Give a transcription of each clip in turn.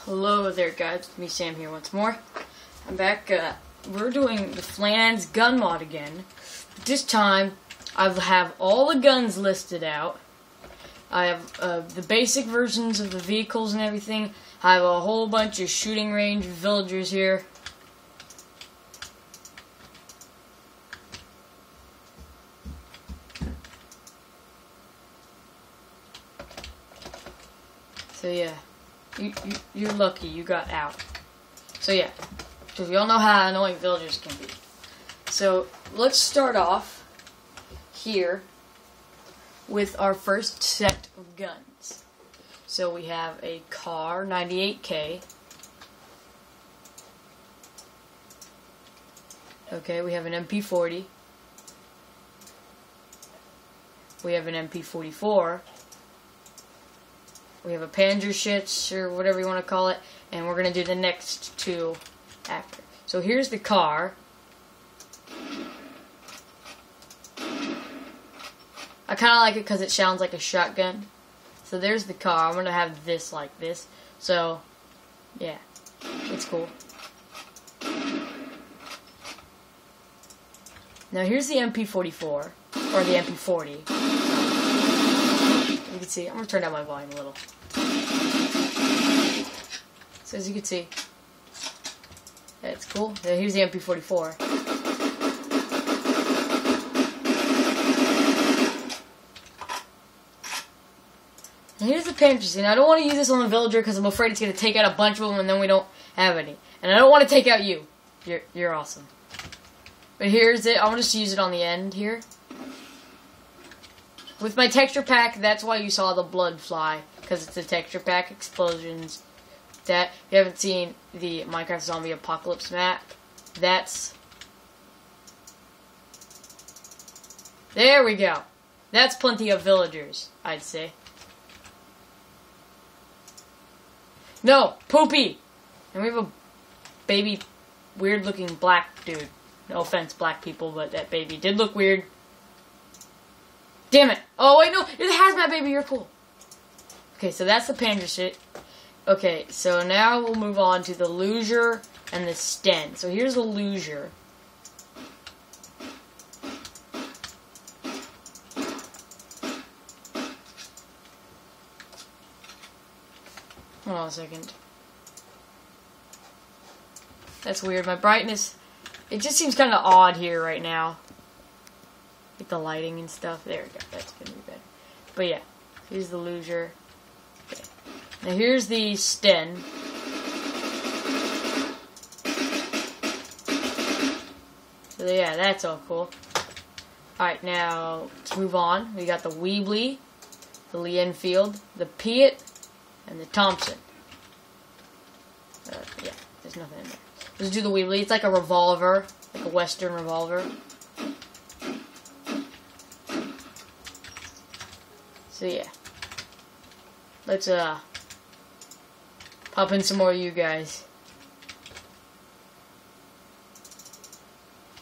Hello there guys, it's me Sam here once more. I'm back, we're doing the Flans gun mod again. This time, I have all the guns listed out. I have the basic versions of the vehicles and everything. I have a whole bunch of shooting range villagers here. So yeah. You're lucky you got out. So yeah, because we all know how annoying villagers can be. So let's start off here with our first set of guns. So we have a car 98K. Okay, we have an MP40. We have an MP44. We have a Panzerschütz, or whatever you want to call it, and we're going to do the next two after. So here's the car. I kind of like it because it sounds like a shotgun. So there's the car. I'm going to have this like this. So, yeah, it's cool. Now here's the MP44, or the MP40. You can see, I'm going to turn down my volume a little. So as you can see, that's cool. Now here's the MP44. And here's the Panzerschütz. And I don't want to use this on the villager because I'm afraid it's going to take out a bunch of them and then we don't have any. And I don't want to take out you. You're awesome. But here's it. I'm going to just use it on the end here. With my texture pack, that's why you saw the blood fly, because it's a texture pack, explosions. That, if you haven't seen the Minecraft Zombie Apocalypse map, that's... There we go. That's plenty of villagers, I'd say. No, Poopy! And we have a baby, weird-looking black dude. No offense, black people, but that baby did look weird. Damn it! Oh wait, no! It's a hazmat baby, you're cool. Okay, so that's the Panzerschütz. Okay, so now we'll move on to the Luger and the Sten. So here's the Luger. Hold on a second. That's weird. My brightness, it just seems kind of odd here right now. Like the lighting and stuff. There we go. That's gonna be better. But yeah, here's the Luger. Okay. Now here's the Sten. So yeah, that's all cool. Alright, now let's move on. We got the Weebly, the Lee Enfield, the Piat, and the Thompson. Yeah, there's nothing in there. Let's do the Weebly. It's like a revolver, like a Western revolver. So yeah, let's pop in some more of you guys.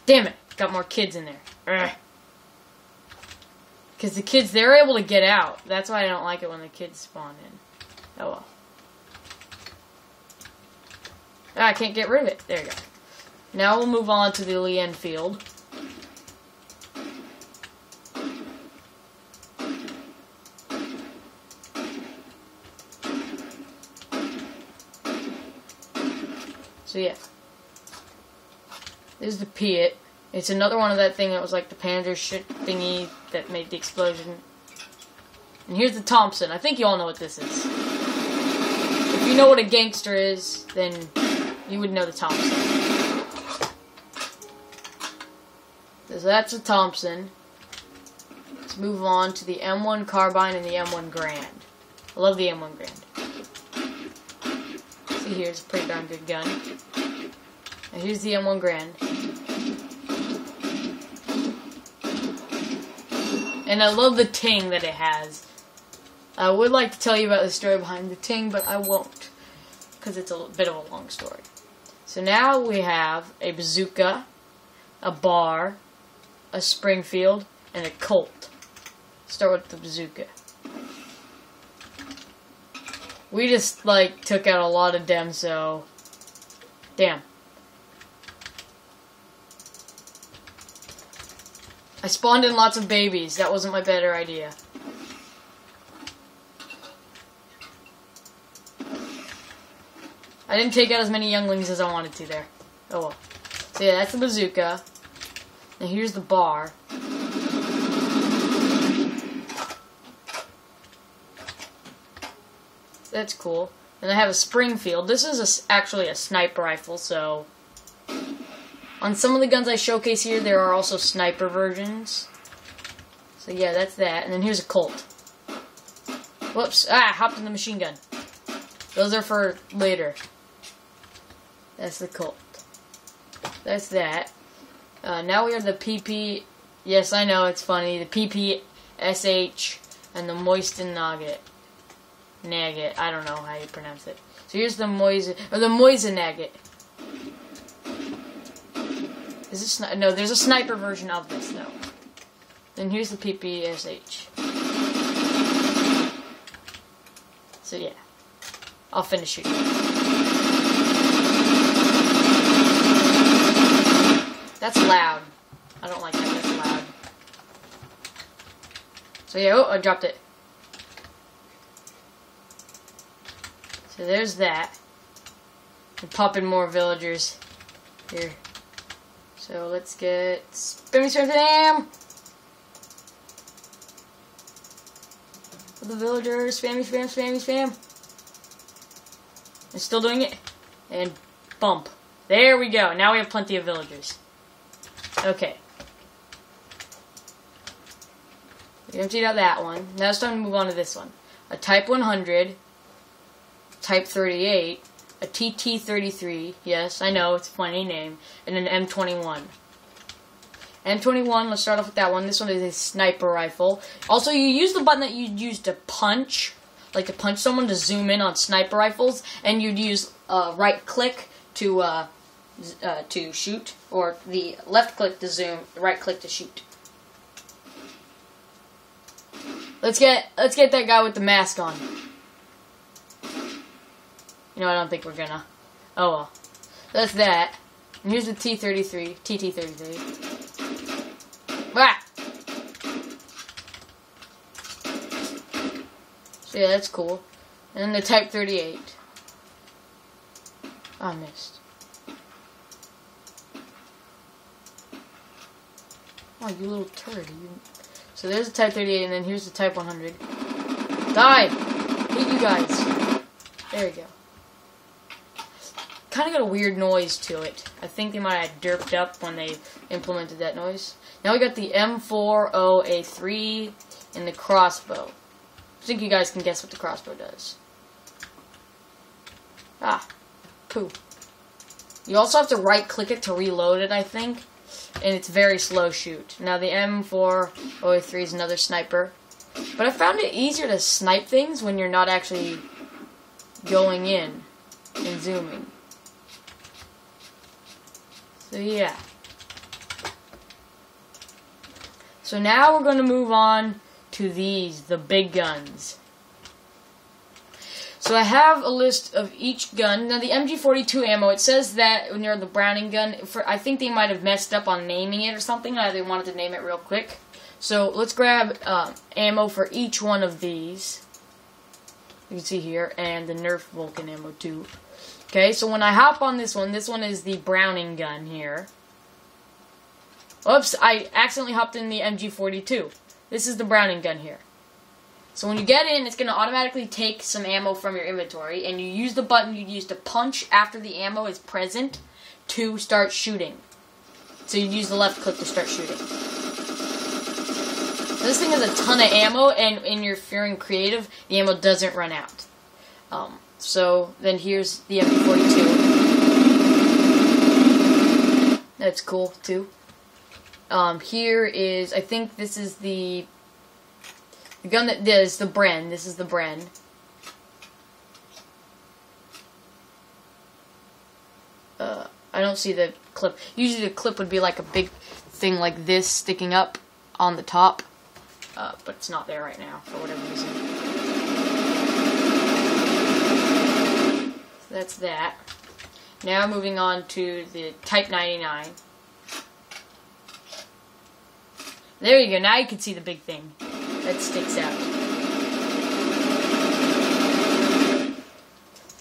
Damn it, got more kids in there. Because the kids, they're able to get out. That's why I don't like it when the kids spawn in. Oh well. Ah, I can't get rid of it. There you go. Now we'll move on to the Lee Enfield. So yeah, this is the Piat. It's another one of that thing that was like the Panzerschütz thingy that made the explosion. And here's the Thompson. I think you all know what this is. If you know what a gangster is, then you would know the Thompson. So that's the Thompson. Let's move on to the M1 Carbine and the M1 Grand. I love the M1 Grand. Here's a pretty darn good gun. And here's the M1 Grand. And I love the ting that it has. I would like to tell you about the story behind the ting, but I won't. Because it's a bit of a long story. So now we have a bazooka, a bar, a Springfield, and a Colt. Start with the bazooka. We just, like, took out a lot of them, so... Damn. I spawned in lots of babies. That wasn't my better idea. I didn't take out as many younglings as I wanted to there. Oh well. So yeah, that's the bazooka. And here's the bar. That's cool. And I have a Springfield. This is actually a sniper rifle, so... On some of the guns I showcase here, there are also sniper versions. So yeah, that's that. And then here's a Colt. Whoops. Ah, hopped in the machine gun. Those are for later. That's the Colt. That's that. Now we have the PP... Yes, I know, it's funny. The PPSH and the Moisten Nugget. Nugget. I don't know how you pronounce it. So here's the Moisen Nugget. Is this no? There's a sniper version of this though. Then here's the PPSH. So yeah, I'll finish shooting. That's loud. I don't like that. That's loud. So yeah, oh, I dropped it. So there's that. And pop in more villagers here. So let's get spam. The villagers, spam. I'm still doing it. And bump. There we go. Now we have plenty of villagers. Okay. We emptied out that one. Now it's time to move on to this one. A Type 100, Type 38, a TT-33, yes, I know, it's a funny name, and an M21. M21, let's start off with that one. This one is a sniper rifle. Also, you use the button that you'd use to punch, like to punch someone to zoom in on sniper rifles, and you'd use right-click to shoot, or the left-click to zoom, right-click to shoot. Let's get that guy with the mask on. You know, I don't think we're gonna. Oh well. That's that. And here's the TT-33. Ah! So yeah, that's cool. And then the Type 38. Oh, I missed. Oh, you little turd. So there's the Type 38, and then here's the Type 100. Die! Hate you guys. There we go. Kind of got a weird noise to it. I think they might have derped up when they implemented that noise. Now we got the M40A3 and the crossbow. I think you guys can guess what the crossbow does. Ah, poo. You also have to right-click it to reload it, I think. And it's very slow shoot. Now the M40A3 is another sniper. But I found it easier to snipe things when you're not actually going in and zooming. So yeah. So now we're going to move on to these, the big guns. So I have a list of each gun. Now the MG42 ammo, it says that when you're the Browning gun, I think they might have messed up on naming it or something. They wanted to name it real quick. So let's grab ammo for each one of these. You can see here, and the Nerf Vulcan ammo too. Okay, so when I hop on this one is the Browning gun here. Oops, I accidentally hopped in the MG42. This is the Browning gun here. So when you get in, it's going to automatically take some ammo from your inventory, and you use the button you use to punch after the ammo is present to start shooting. So you use the left click to start shooting. So this thing has a ton of ammo, and if you're in creative, the ammo doesn't run out. So then here's the MG42. That's cool too. Here is, I think this is the gun that does the Bren. This is the Bren. I don't see the clip. Usually the clip would be like a big thing like this sticking up on the top. But it's not there right now for whatever reason. that's that. Now moving on to the Type 99. There you go, now you can see the big thing that sticks out.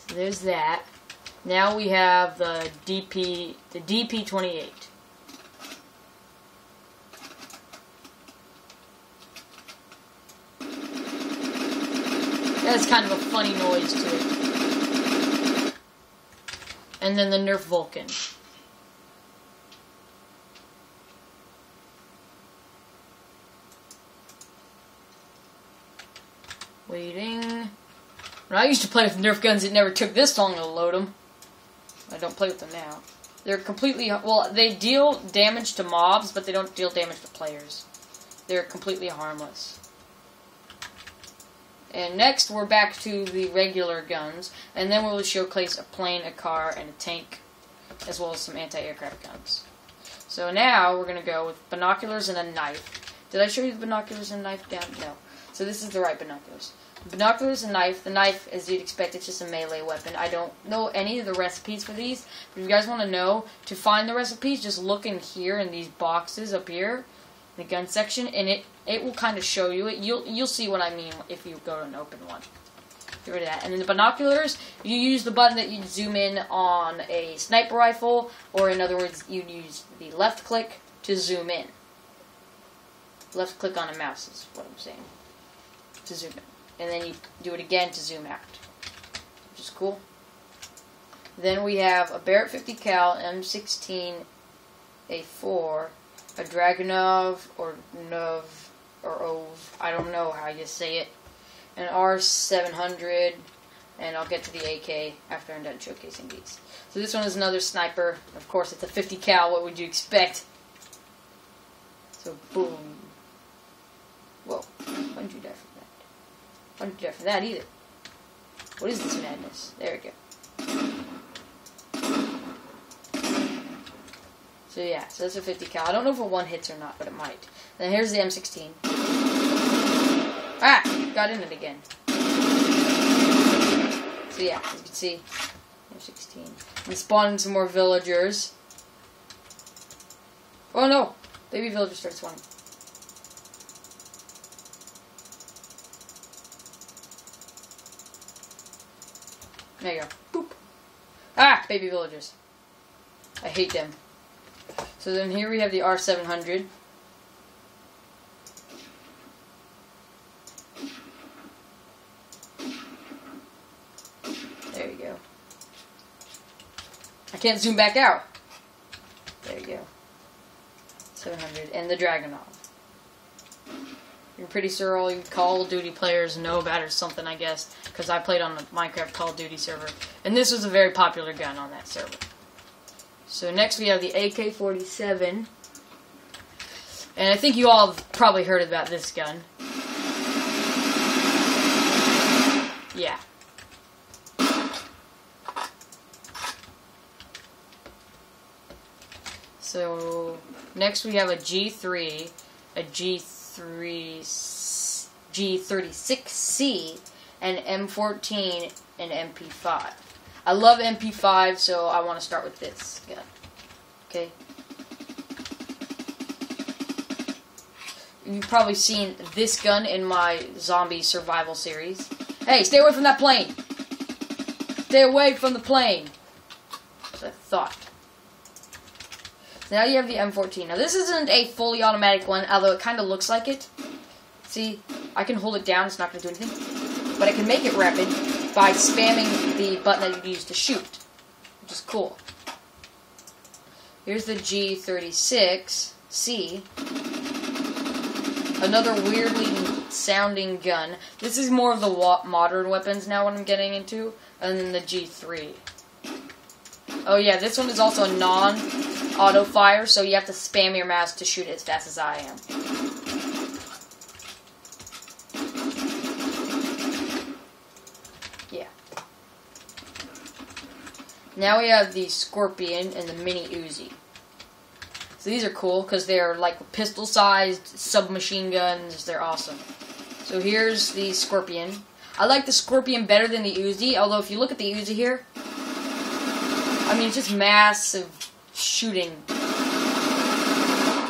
So there's that. Now we have the DP28. That's kind of a funny noise to it. And then the Nerf Vulcan. Waiting. When I used to play with Nerf guns, it never took this long to load them. I don't play with them now. They're completely... Well, they deal damage to mobs, but they don't deal damage to players. They're completely harmless. And next, we're back to the regular guns. And then we'll showcase a plane, a car, and a tank. As well as some anti-aircraft guns. So now, we're going to go with binoculars and a knife. Did I show you the binoculars and knife down? No. So this is the right binoculars. Binoculars and knife. The knife, as you'd expect, it's just a melee weapon. I don't know any of the recipes for these, but if you guys want to know, to find the recipes, just look in here in these boxes up here, in the gun section, and it will kind of show you it. You'll see what I mean if you go to an open one. Get rid of that. And then the binoculars, you use the button that you'd zoom in on a sniper rifle, or in other words, you'd use the left click to zoom in. Left click on a mouse is what I'm saying. To zoom in. And then you do it again to zoom out, which is cool. Then we have a Barrett 50 cal M16 A4, a Dragunov or Nov or Ov, I don't know how you say it, an R700, and I'll get to the AK after I'm done showcasing these. So this one is another sniper. Of course, it's a 50 cal. What would you expect? So boom. Whoa! Why did you die from that? I don't care for that either. What is this madness? There we go. So yeah, so that's a 50 cal. I don't know if a one hits or not, but it might. Then here's the M16. Ah! Got in it again. So yeah, as you can see, M16. And spawning some more villagers. Oh no! Baby villager starts spawning. There you go. Boop. Ah! Baby villagers. I hate them. So then here we have the R700. There you go. I can't zoom back out. There you go. 700. And the Dragunov. I'm pretty sure all you Call of Duty players know about it or something, I guess, because I played on the Minecraft Call of Duty server. And this was a very popular gun on that server. So next we have the AK-47. And I think you all have probably heard about this gun. Yeah. So next we have a G3, a G36C, and M14 and MP5. I love MP5, so I want to start with this gun. Okay. You've probably seen this gun in my zombie survival series. Hey, stay away from that plane! Stay away from the plane! That's what I thought. Now you have the M14. Now this isn't a fully automatic one, although it kind of looks like it. See, I can hold it down, it's not going to do anything. But I can make it rapid by spamming the button that you use to shoot, which is cool. Here's the G36C. Another weirdly sounding gun. This is more of the modern weapons now what I'm getting into. And then the G3. Oh yeah, this one is also a non-auto fire, so you have to spam your mouse to shoot it as fast as I am. Yeah. Now we have the Scorpion and the Mini Uzi. So these are cool because they're like pistol-sized submachine guns. They're awesome. So here's the Scorpion. I like the Scorpion better than the Uzi, although if you look at the Uzi here, I mean, it's just massive shooting.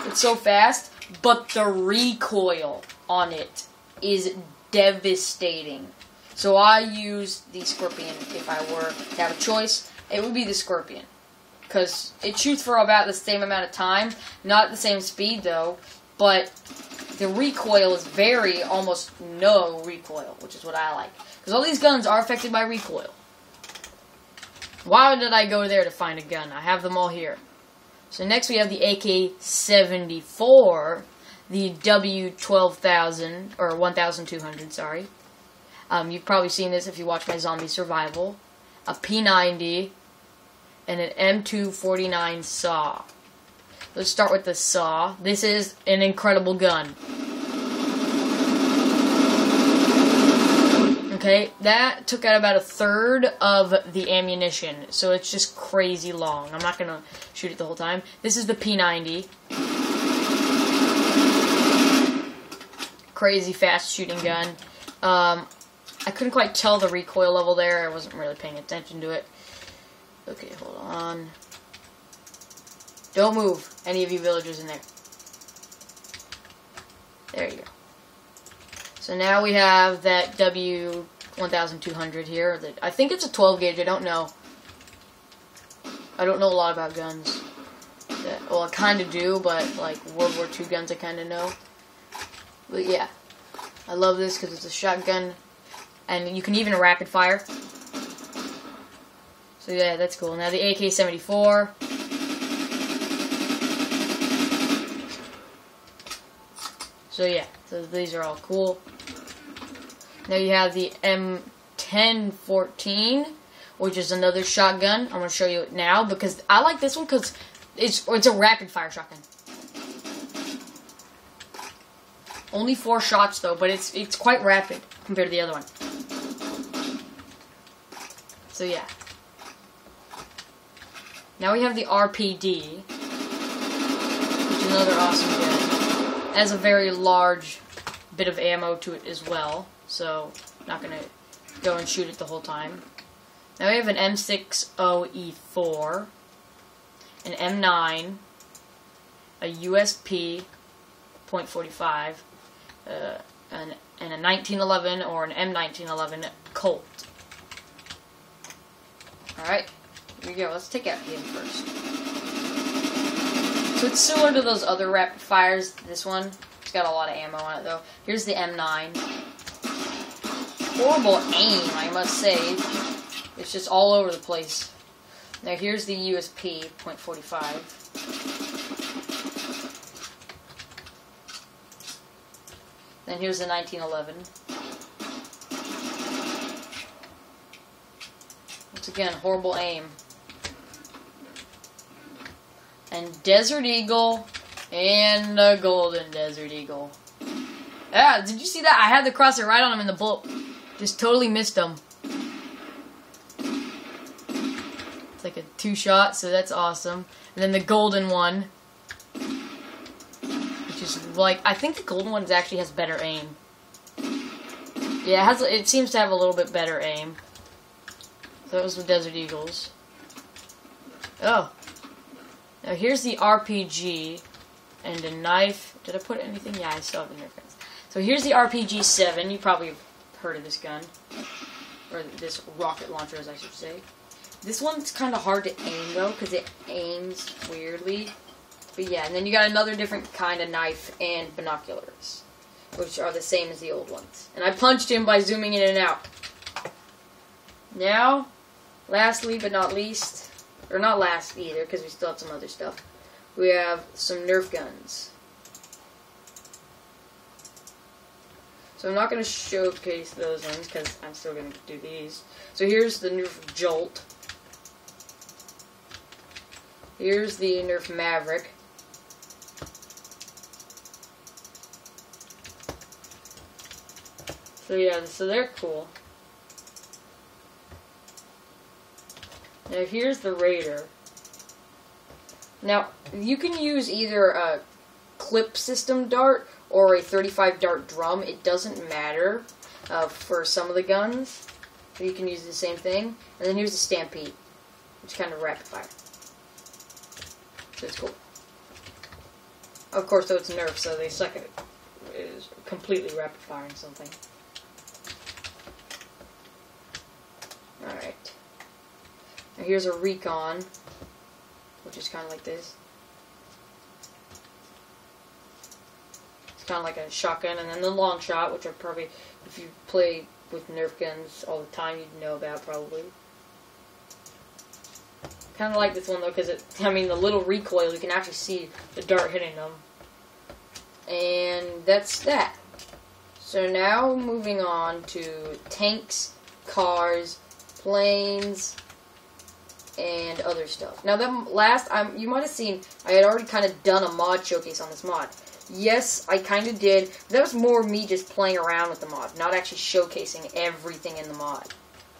It's so fast, but the recoil on it is devastating. So I use the Scorpion. If I were to have a choice, it would be the Scorpion. Because it shoots for about the same amount of time. Not the same speed, though. But the recoil is almost no recoil, which is what I like. Because all these guns are affected by recoil. Why did I go there to find a gun? I have them all here. So next we have the AK-74, the W-12,000, or 1,200, sorry. You've probably seen this if you watch my Zombie Survival. A P90, and an M249 SAW. Let's start with the SAW. This is an incredible gun. Okay, that took out about a third of the ammunition, so it's just crazy long. I'm not going to shoot it the whole time. This is the P90. Crazy fast shooting gun. I couldn't quite tell the recoil level there. I wasn't really paying attention to it. Okay, hold on. Don't move, any of you villagers in there. There you go. So now we have that W1200 here. I think it's a 12 gauge. I don't know. I don't know a lot about guns. Well, I kind of do, but like World War II guns, I kind of know. But yeah, I love this because it's a shotgun, and you can even rapid fire. So yeah, that's cool. Now the AK-74. So yeah, so these are all cool. Now you have the M1014, which is another shotgun. I'm going to show you it now because I like this one because it's a rapid fire shotgun. Only 4 shots though, but it's quite rapid compared to the other one. So yeah. Now we have the RPD, which is another awesome gun. It has a very large bit of ammo to it as well, so I'm not going to go and shoot it the whole time. Now we have an M60E4, an M9, a USP .45, and a 1911 or an M1911 Colt. Alright, here we go. Let's take out him first. So it's similar to those other rapid fires. This one, it's got a lot of ammo on it though. Here's the M9. Horrible aim, I must say. It's just all over the place. Now here's the USP .45. Then here's the 1911. Once again, horrible aim. And Desert Eagle, and a Golden Desert Eagle. Yeah, did you see that? I had the crosshair right on him in the bullet. Just totally missed him. It's like a 2-shot, so that's awesome. And then the golden one, which is like, I think the golden one actually has better aim. Yeah, it seems to have a little bit better aim. So that was the Desert Eagles. Oh. Now here's the RPG and a knife. Did I put anything? Yeah, I still have the Nerf guns. So here's the RPG-7. You probably have heard of this gun. Or this rocket launcher, as I should say. This one's kind of hard to aim, though, because it aims weirdly. But yeah, and then you got another different kind of knife and binoculars, which are the same as the old ones. And I punched him by zooming in and out. Now, lastly but not least, or not last either, because we still have some other stuff, we have some Nerf guns. So I'm not going to showcase those ones, because I'm still going to do these. So here's the Nerf Jolt. Here's the Nerf Maverick. So yeah, so they're cool. Now here's the Raider. Now, you can use either a clip system dart or a 35 dart drum. It doesn't matter for some of the guns. So you can use the same thing. And then here's the Stampede. which is kind of rapid fire. So it's cool. Of course, though, it's nerfed, so they suck at it. It is completely rapid firing something. Alright. Now here's a recon, which is kind of like this. It's kind of like a shotgun, and then the long shot, which are probably, if you play with Nerf guns all the time, you'd know about probably. Kind of like this one though, because the little recoil, you can actually see the dart hitting them. And that's that. So now moving on to tanks, cars, planes, and other stuff. Now you might have seen, I had already kind of done a mod showcase on this mod. Yes, I kind of did. That was more me just playing around with the mod, not actually showcasing everything in the mod,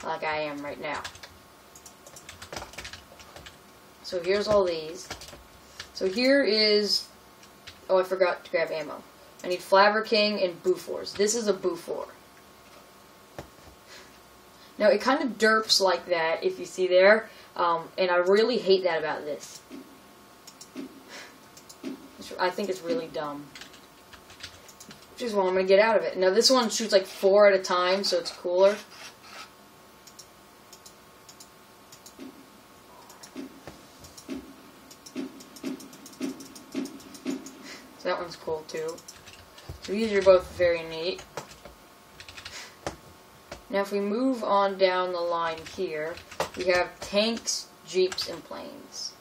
like I am right now. So here's all these. So here is, oh, I forgot to grab ammo. I need Flavor King and Bufors. This is a Bufor. Now, it kind of derps like that, if you see there, and I really hate that about this. I think it's really dumb. Which is why I'm going to get out of it. Now, this one shoots like 4 at a time, so it's cooler. So that one's cool, too. So these are both very neat. Now, if we move on down the line here, we have tanks, jeeps, and planes.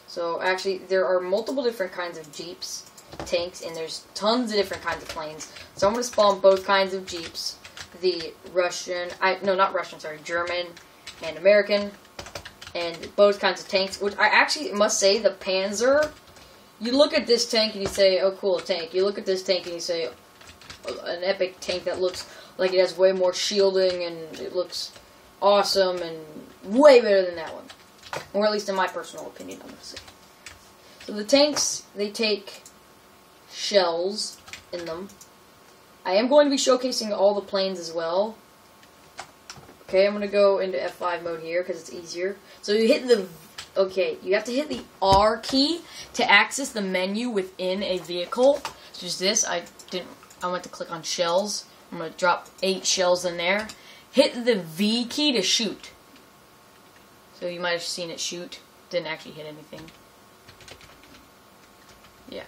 So, actually, there are multiple different kinds of jeeps, tanks, and there's tons of different kinds of planes. So, I'm going to spawn both kinds of jeeps. The German and American, and both kinds of tanks, which I actually must say, the Panzer, you look at this tank and you say, oh, cool, a tank. You look at this tank and you say, an epic tank that looks like it has way more shielding and it looks awesome and way better than that one. Or at least in my personal opinion, I'm going to say. So the tanks, they take shells in them. I am going to be showcasing all the planes as well. Okay, I'm going to go into F5 mode here because it's easier. So you hit the... Okay, you have to hit the R key to access the menu within a vehicle. So just this, I went to click on shells. I'm going to drop 8 shells in there. Hit the V key to shoot. So you might have seen it shoot. Didn't actually hit anything. Yeah.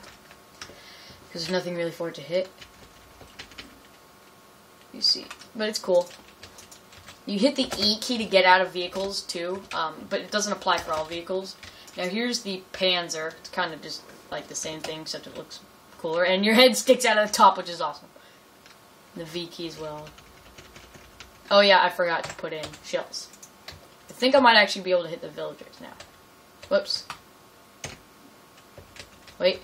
Because there's nothing really for it to hit. You see. But it's cool. You hit the E key to get out of vehicles too. But it doesn't apply for all vehicles. Now here's the Panzer. It's kind of just like the same thing, except it looks cooler. And your head sticks out of the top, which is awesome. The V key as well. Oh yeah, I forgot to put in shells. I think I might actually be able to hit the villagers now. Whoops. Wait.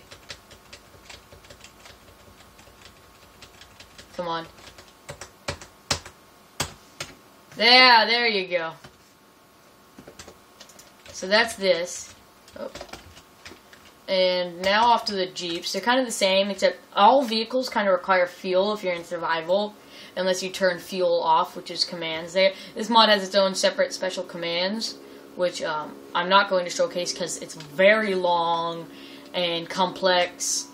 Come on. Yeah, there you go. So that's this. Oh. And now off to the jeeps. They're kind of the same, except all vehicles kind of require fuel if you're in survival, unless you turn fuel off, which is commands. This mod has its own separate special commands, which I'm not going to showcase because it's very long and complex.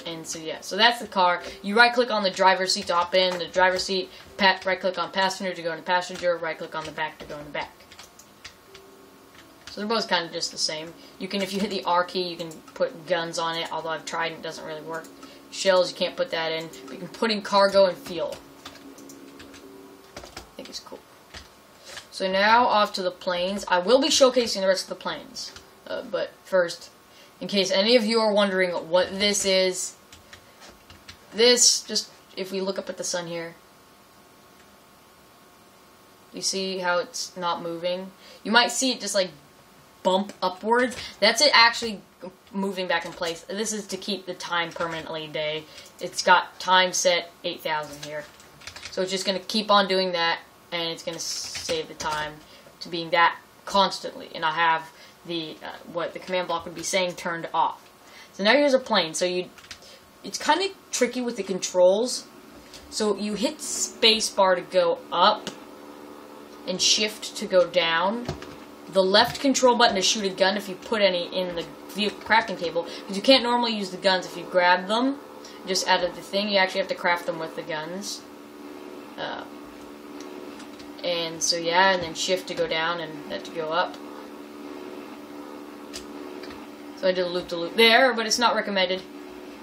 And so yeah, so that's the car. You right-click on the driver's seat to hop in. The driver's seat, right-click on passenger to go into passenger. Right-click on the back to go in the back. So they're both kind of just the same. You can, if you hit the R key, you can put guns on it. Although I've tried and it doesn't really work. Shells, you can't put that in. But you can put in cargo and fuel. I think it's cool. So now off to the planes. I will be showcasing the rest of the planes. But first, in case any of you are wondering what this is, just if we look up at the sun here, you see how it's not moving? You might see it just like bump upwards. That's it actually moving back in place. This is to keep the time permanently day. It's got time set 8,000 here. So it's just going to keep on doing that, and it's going to save the time to being that constantly. And I have the what the command block would be saying turned off. So now here's a plane. So it's kind of tricky with the controls. So you hit spacebar to go up and shift to go down. the left control button to shoot a gun if you put any in the vehicle crafting table, because you can't normally use the guns if you grab them just out of the thing. You actually have to craft them with the guns. And so yeah, and then shift to go down and that to go up. So I did a loop-de-loop there, but it's not recommended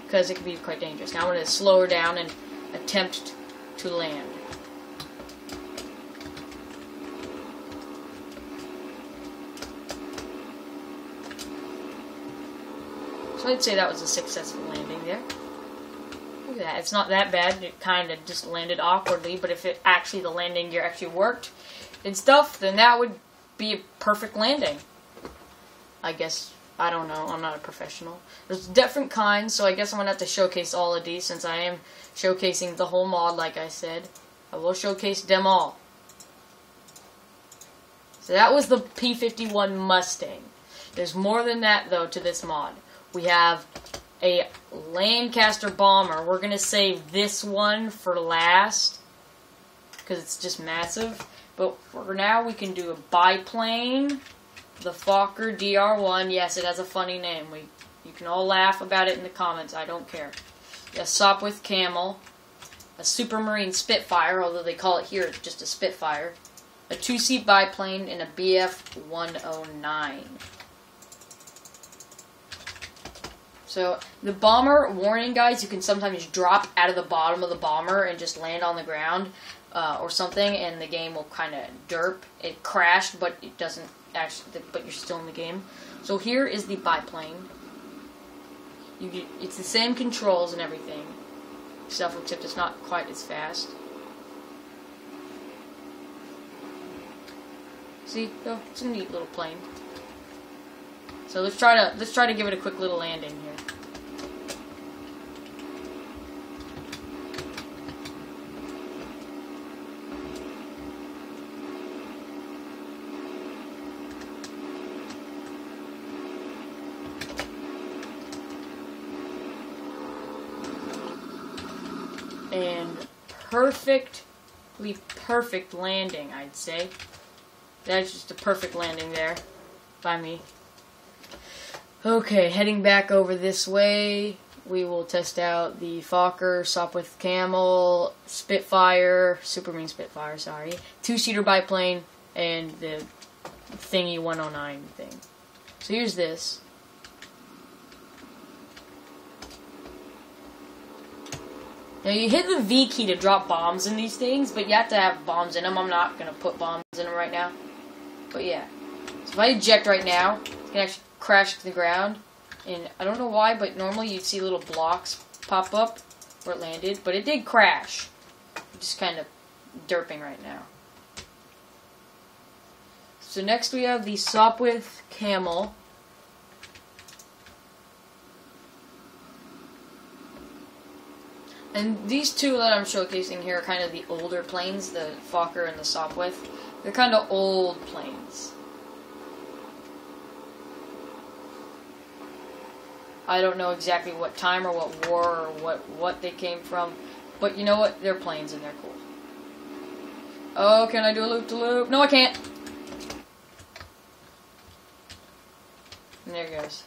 because it can be quite dangerous. Now I'm going to slow her down and attempt to land. So I'd say that was a successful landing there. Look at that. It's not that bad. It kind of just landed awkwardly, but if it actually, the landing gear actually worked and stuff, then that would be a perfect landing. I guess. I don't know. I'm not a professional. There's different kinds, so I guess I'm going to have to showcase all of these since I am showcasing the whole mod, like I said. I will showcase them all. So that was the P-51 Mustang. There's more than that, though, to this mod. We have a Lancaster bomber. We're going to save this one for last because it's just massive. But for now, we can do a biplane. The Fokker DR1, yes, it has a funny name. You can all laugh about it in the comments. I don't care. A Sopwith Camel, a Supermarine Spitfire, although they call it here just a Spitfire, a 2-seat biplane, and a BF-109. So the bomber, warning guys, you can sometimes drop out of the bottom of the bomber and just land on the ground or something, and the game will kind of derp. It crashed, but it doesn't. Actually, but you're still in the game. So here is the biplane. It's the same controls and everything, except it's not quite as fast. See, oh, it's a neat little plane. So let's try to give it a quick little landing here. And perfect landing, I'd say. That's just a perfect landing there by me. Okay, heading back over this way, we will test out the Fokker, Sopwith Camel, Spitfire, Supermarine Spitfire, sorry, 2-seater biplane, and the thingy 109 thing. So here's this. Now, you hit the V key to drop bombs in these things, but you have to have bombs in them. I'm not going to put bombs in them right now. But yeah. So if I eject right now, it's going to actually crash to the ground. And I don't know why, but normally you'd see little blocks pop up where it landed. But it did crash. I'm just kind of derping right now. So next we have the Sopwith Camel. And these two that I'm showcasing here are kind of the older planes, the Fokker and the Sopwith. They're kind of old planes. I don't know exactly what time or what war or what they came from, but you know what? They're planes and they're cool. Oh, can I do a loop-de-loop? No, I can't. And there it goes.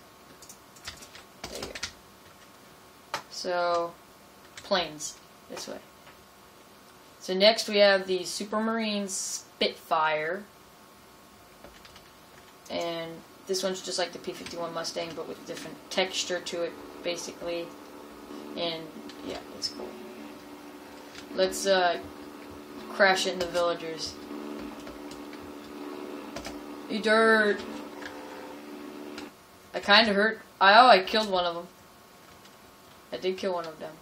There you go. So, planes. This way. So next we have the Supermarine Spitfire. And this one's just like the P-51 Mustang, but with different texture to it, basically. And, yeah, it's cool. Let's, crash it in the villagers. You dirt! I kinda hurt. I killed one of them. I did kill one of them.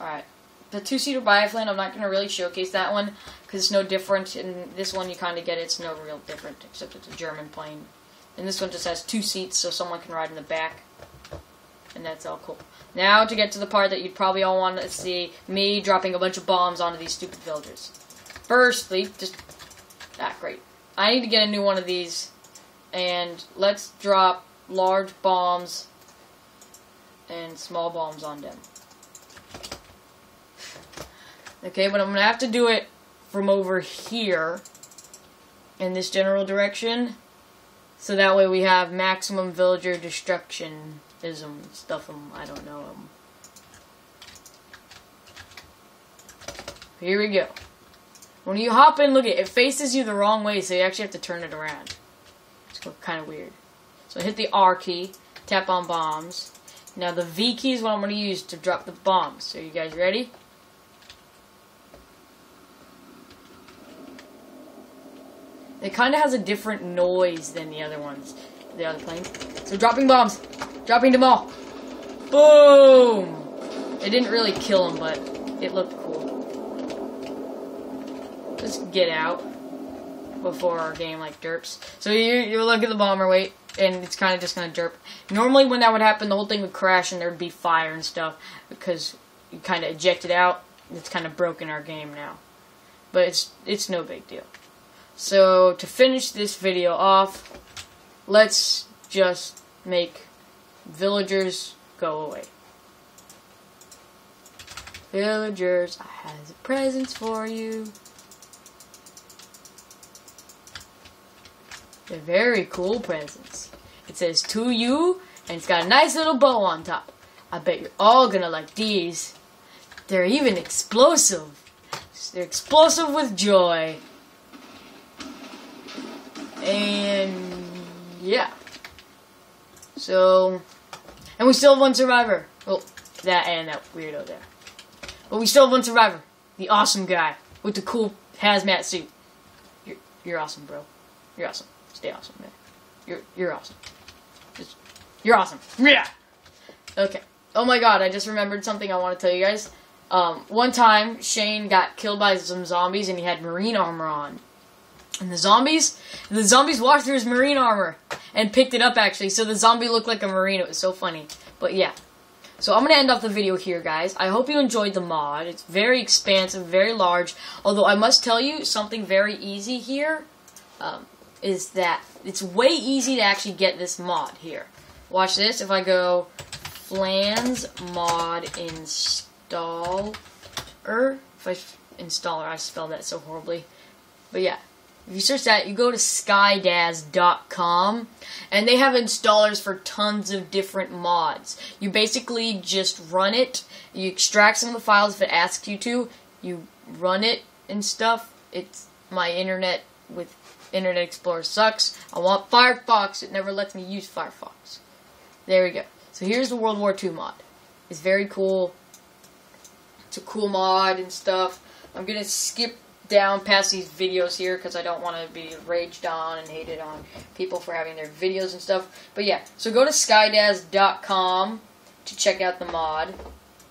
Alright. The 2-seater biplane, I'm not going to really showcase that one, because it's no different. In this one, you kind of get it. It's no real different, except it's a German plane. And this one just has 2 seats, so someone can ride in the back. And that's all cool. Now, to get to the part that you'd probably all want to see, me dropping a bunch of bombs onto these stupid villagers. Firstly, just... great. I need to get a new one of these. And let's drop large bombs and small bombs on them. Okay, but I'm going to have to do it from over here. in this general direction. So that way we have maximum villager destructionism stuff. I don't know. Here we go. When you hop in, look at it. It faces you the wrong way, so you actually have to turn it around. It's kind of weird. So hit the R key, tap on bombs. Now the V key is what I'm going to use to drop the bombs. So you guys ready? It kind of has a different noise than the other ones, the other planes. So dropping bombs, dropping them all. Boom! It didn't really kill them, but it looked cool. Just get out before our game like derps. So you look at the bomber, wait, and it's kind of just gonna derp. Normally, when that would happen, the whole thing would crash and there'd be fire and stuff because you kind of ejected out. It's kind of broken our game now, but it's no big deal. So, to finish this video off, let's just make villagers go away. Villagers, I have a present for you. They're very cool presents. It says, to you, and it's got a nice little bow on top. I bet you're all gonna like these. They're even explosive. They're explosive with joy. And yeah. So, and we still have one survivor. Well, that and that weirdo there. But we still have one survivor. The awesome guy with the cool hazmat suit. You're awesome, bro. You're awesome. Stay awesome, man. You're awesome. You're awesome. Yeah. Okay. Oh my god, I just remembered something I want to tell you guys. One time, Shane got killed by some zombies and he had marine armor on. And the zombies walked through his marine armor and picked it up, actually. So the zombie looked like a marine. It was so funny. But yeah. So I'm going to end off the video here, guys. I hope you enjoyed the mod. It's very expansive, very large. Although I must tell you, something very easy here is that it's way easy to actually get this mod here. Watch this. If I go Flans mod installer. If I installer, I spelled that so horribly. But yeah. If you search that, you go to skydaz.com, and they have installers for tons of different mods. You basically just run it, you extract some of the files if it asks you to, you run it and stuff. It's my internet with Internet Explorer sucks. I want Firefox, it never lets me use Firefox. There we go. So here's the World War II mod. It's very cool. It's a cool mod and stuff. I'm going to skip down past these videos here because I don't want to be raged on and hated on people for having their videos and stuff. But yeah, so go to skydaz.com to check out the mod.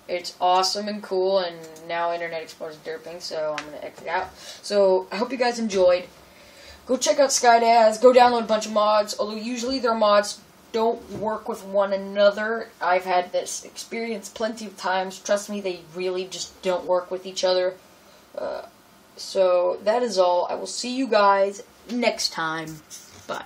It's awesome and cool, and now Internet Explorer is derping, so I'm going to exit out. So I hope you guys enjoyed. Go check out Skydaz. Go download a bunch of mods, although usually their mods don't work with one another. I've had this experience plenty of times. Trust me, they really just don't work with each other. So, that is all. I will see you guys next time. Bye.